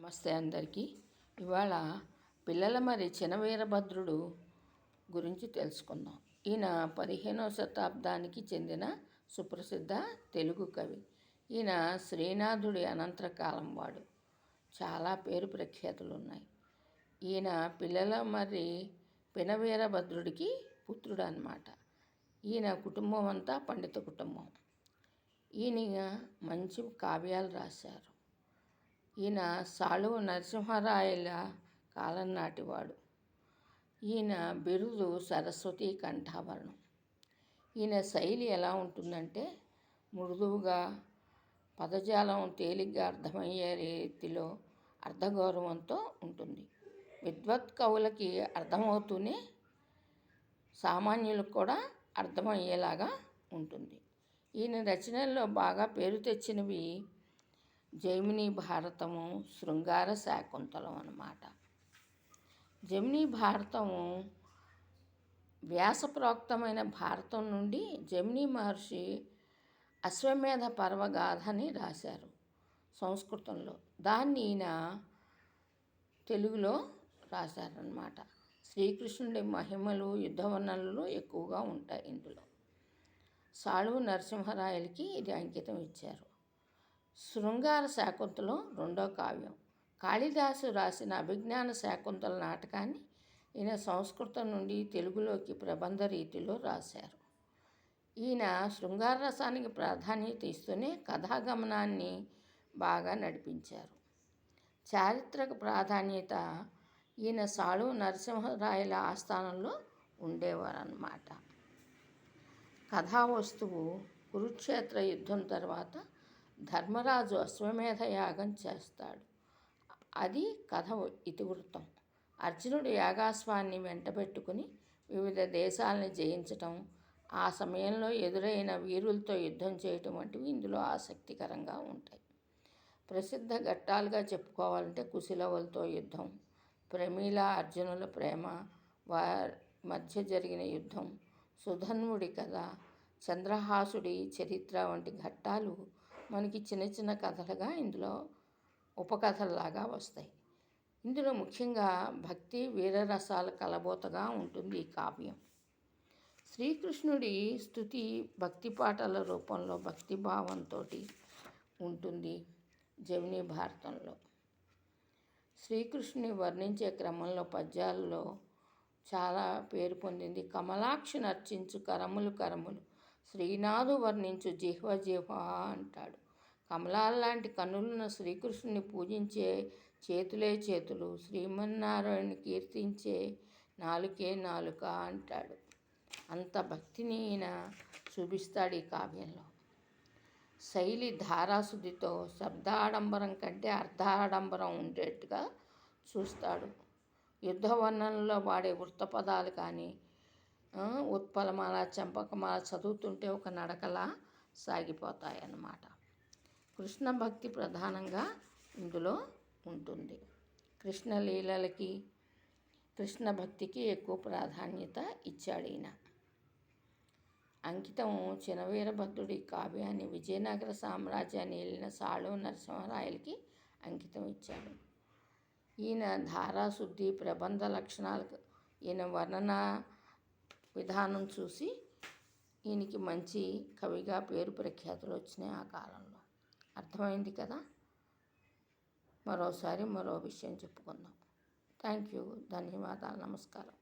నమస్తే అందరికీ. ఇవాళ పిల్లల మరి చినవీరభద్రుడు గురించి తెలుసుకుందాం. ఈయన 15వ శతాబ్దానికి చెందిన సుప్రసిద్ధ తెలుగు కవి. ఈయన శ్రీనాథుడి అనంతర కాలం వాడు. చాలా పేరు ప్రఖ్యాతులు ఉన్నాయి. ఈయన పిల్లల మరి పినవీరభద్రుడికి పుత్రుడు అన్నమాట. ఈయన కుటుంబం అంతా పండిత కుటుంబం. ఈయన మంచి కావ్యాలు రాశారు. ఈయన సాళువ నరసింహరాయల కాలం నాటివాడు. ఈయన బిరుదు సరస్వతి కంఠాభరణం. ఈయన శైలి ఎలా ఉంటుందంటే మృదువుగా, పదజాలం తేలిగ్గా అర్థమయ్యే రీతిలో అర్థగౌరవంతో ఉంటుంది. విద్వత్ కవులకి అర్థమవుతూనే సామాన్యులకు కూడా అర్థమయ్యేలాగా ఉంటుంది. ఈయన రచనల్లో బాగా పేరు తెచ్చినవి జైమిని భారతము, శృంగార శాకుంతలం అన్నమాట. జైమిని భారతము వ్యాసప్రోక్తమైన భారతం నుండి జైమిని మహర్షి అశ్వమేధ పర్వగాథని రాశారు సంస్కృతంలో. దాన్ని ఈయన తెలుగులో రాశారన్నమాట. శ్రీకృష్ణుడి మహిమలు, యుద్ధ వర్ణనలు ఎక్కువగా ఉంటాయి ఇందులో. సాళువ నరసింహరాయలకి ఇది అంకితం ఇచ్చారు. శృంగార శాకుంతలం రెండో కావ్యం. కాళిదాసు రాసిన అభిజ్ఞాన శాకుంతల నాటకాన్ని ఈయన సంస్కృతం నుండి తెలుగులోకి ప్రబంధ రీతిలో రాశారు. ఈయన శృంగార రసానికి ప్రాధాన్యత ఇస్తూనే కథాగమనాన్ని బాగా నడిపించారు. చారిత్రక ప్రాధాన్యత ఈయన సాళువ నరసింహరాయల ఆస్థానంలో ఉండేవారన్నమాట. కథా వస్తువు కురుక్షేత్ర యుద్ధం తర్వాత ధర్మరాజు అశ్వమేధ యాగం చేస్తాడు. అది కథ ఇతివృత్తం. అర్జునుడు యాగాశ్వాన్ని వెంటబెట్టుకుని వివిధ దేశాలని జయించటం, ఆ సమయంలో ఎదురైన వీరులతో యుద్ధం చేయటం వంటివి ఇందులో ఆసక్తికరంగా ఉంటాయి. ప్రసిద్ధ ఘట్టాలుగా చెప్పుకోవాలంటే కుశలవులతో యుద్ధం, ప్రమీల అర్జునుల ప్రేమ, వారి మధ్య జరిగిన యుద్ధం, సుధన్వుడి కథ, చంద్రహాసుడి చరిత్ర వంటి ఘట్టాలు మనకి చిన్న చిన్న కథలుగా ఇందులో ఉపకథల్లాగా వస్తాయి. ఇందులో ముఖ్యంగా భక్తి వీరరసాల కలబోతగా ఉంటుంది ఈ కావ్యం. శ్రీకృష్ణుడి స్తుతి భక్తి పాటల రూపంలో భక్తిభావంతో ఉంటుంది జైమిని భారతంలో. శ్రీకృష్ణుని వర్ణించే క్రమంలో పద్యాలలో చాలా పేరు పొందింది. కమలాక్షి నర్చించు కరములు కరములు, శ్రీనాథు వర్ణించు జిహ్వ జిహ్వ అంటాడు. కమలాల్లాంటి కన్నులున్న శ్రీకృష్ణుని పూజించే చేతులే చేతులు, శ్రీమన్నారాయణని కీర్తించే నాలుకే నాలుక అంటాడు. అంత భక్తిని ఈయన చూపిస్తాడు ఈ కావ్యంలో. శైలి ధారాశుద్ధితో శబ్దాడంబరం కంటే అర్ధాడంబరం ఉండేట్టుగా చూస్తాడు. యుద్ధ వర్ణనలో వాడే వృత్తపదాలు కానీ ఉత్పలమాల, చంపకమాల చదువుతుంటే ఒక నడకలా సాగిపోతాయన్నమాట. కృష్ణ భక్తి ప్రధానంగా ఇందులో ఉంటుంది. కృష్ణ లీలలకి, కృష్ణ భక్తికి ఎక్కువ ప్రాధాన్యత ఇచ్చాడు ఈయన. అంకితం చినవీరభద్రుడి కావ్యాన్ని విజయనగర సామ్రాజ్యాన్ని ఏలిన సాళువ నరసింహరాయలకి అంకితం ఇచ్చాడు. ఈయన ధారాశుద్ధి, ప్రబంధ లక్షణాలకు ఈయన వర్ణన విధానం చూసి ఈయనకి మంచి కవిగా పేరు ప్రఖ్యాతులు వచ్చినాయి ఆ కాలంలో. అర్థమైంది కదా. మరోసారి మరో విషయం చెప్పుకుందాం. Thank you. ధన్యవాదాలు. నమస్కారం.